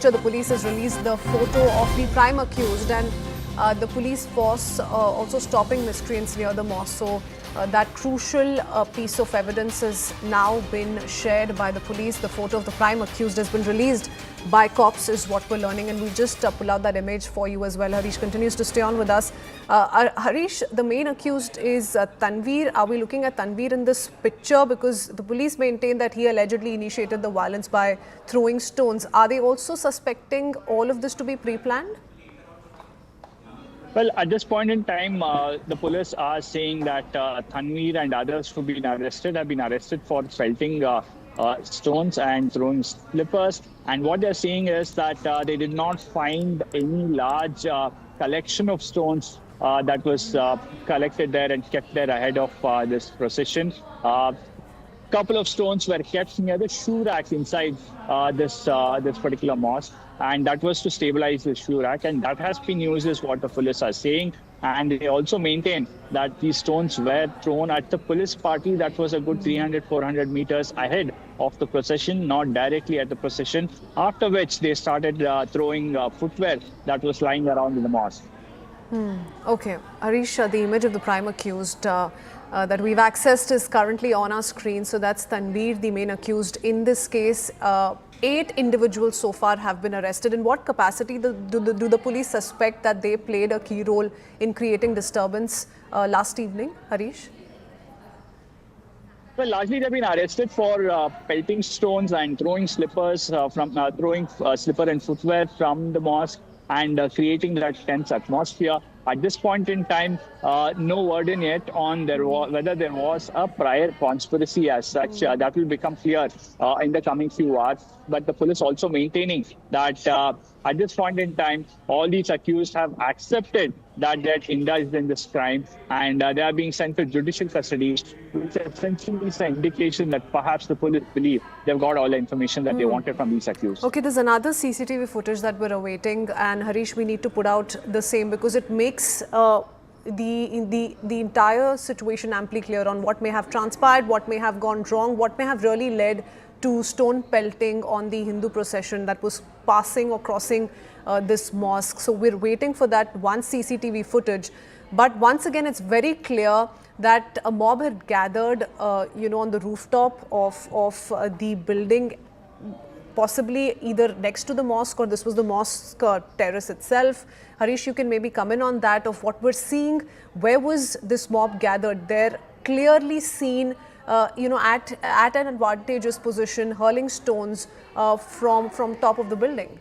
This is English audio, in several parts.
The police has released the photo of the prime accused, and the police force also stopping miscreants near the mosque. So that crucial piece of evidence has now been shared by the police. The photo of the prime accused has been released by cops is what we're learning, and we just pull out that image for you as well. Harish continues to stay on with us. Harish, the main accused is Tanveer. Are we looking at Tanveer in this picture? Because the police maintain that he allegedly initiated the violence by throwing stones. Are they also suspecting all of this to be pre-planned? Well, at this point in time, the police are saying that Tanveer and others who've been arrested have been arrested for pelting stones and throwing slippers. And what they're saying is that they did not find any large collection of stones that was collected there and kept there ahead of this procession. Couple of stones were kept near the shoe rack inside this particular mosque, and that was to stabilize the shoe rack, and that has been used is what the police are saying. And they also maintain that these stones were thrown at the police party that was a good 300-400 meters ahead of the procession, not directly at the procession, after which they started throwing footwear that was lying around in the mosque. Okay, Harish, the image of the prime accused that we've accessed is currently on our screen. So that's Tanveer, the main accused in this case. 8 individuals so far have been arrested. In what capacity do the police suspect that they played a key role in creating disturbance last evening, Harish? Well, largely they've been arrested for pelting stones and throwing slippers throwing slipper and footwear from the mosque and creating that tense atmosphere. At this point in time, no word in yet on whether there was a prior conspiracy as such. That will become clear in the coming few hours. But the police also maintaining that at this point in time, all these accused have accepted that they had indulged in this crime, and they are being sent to judicial custody, which essentially is an indication that perhaps the police believe they've got all the information that they wanted from these accused. Okay, there's another CCTV footage that we're awaiting, and Harish, we need to put out the same because it makes the entire situation amply clear on what may have transpired, what may have gone wrong, what may have really led to stone pelting on the Hindu procession that was passing or crossing this mosque. So we're waiting for that one CCTV footage. But once again, it's very clear that a mob had gathered, on the rooftop of the building, possibly either next to the mosque or this was the mosque terrace itself. Harish, you can maybe come in on that of what we're seeing. Where was this mob gathered? They're clearly seen at an advantageous position, hurling stones from top of the building.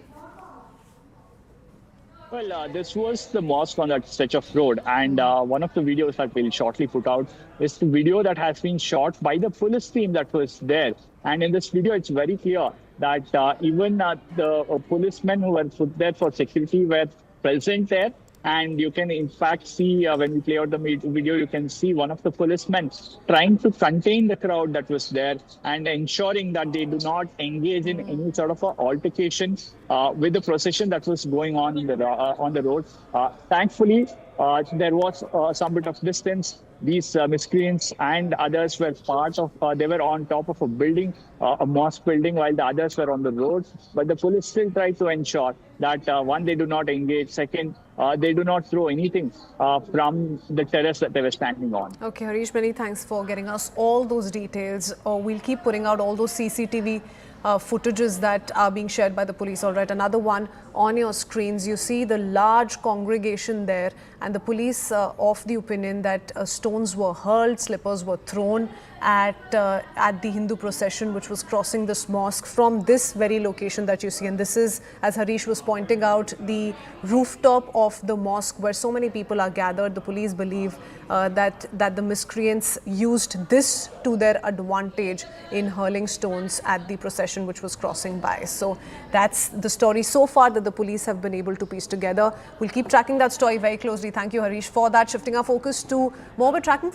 Well, this was the mosque on that stretch of road, and one of the videos that we'll shortly put out is the video that has been shot by the police team that was there. And in this video, it's very clear that even the policemen who were put there for security were present there. And you can, in fact, see when we play out the video, you can see one of the policemen trying to contain the crowd that was there and ensuring that they do not engage in any sort of altercation with the procession that was going on on the road. Thankfully, there was some bit of distance. These miscreants and others were they were on top of a building, a mosque building, while the others were on the road. But the police still tried to ensure that one, they do not engage. Second, they do not throw anything from the terrace that they were standing on. Okay, Harish, many thanks for getting us all those details. We'll keep putting out all those CCTV footages that are being shared by the police. All right, another one on your screens. You see the large congregation there, and the police of the opinion that stones were hurled, slippers were thrown at the Hindu procession which was crossing this mosque from this very location that you see. And this is, as Harish was pointing out, the rooftop of the mosque where so many people are gathered. The police believe that the miscreants used this to their advantage in hurling stones at the procession which was crossing by. So that's the story so far that the police have been able to piece together. We'll keep tracking that story very closely. Thank you, Harish, for that. Shifting our focus to more, we're tracking from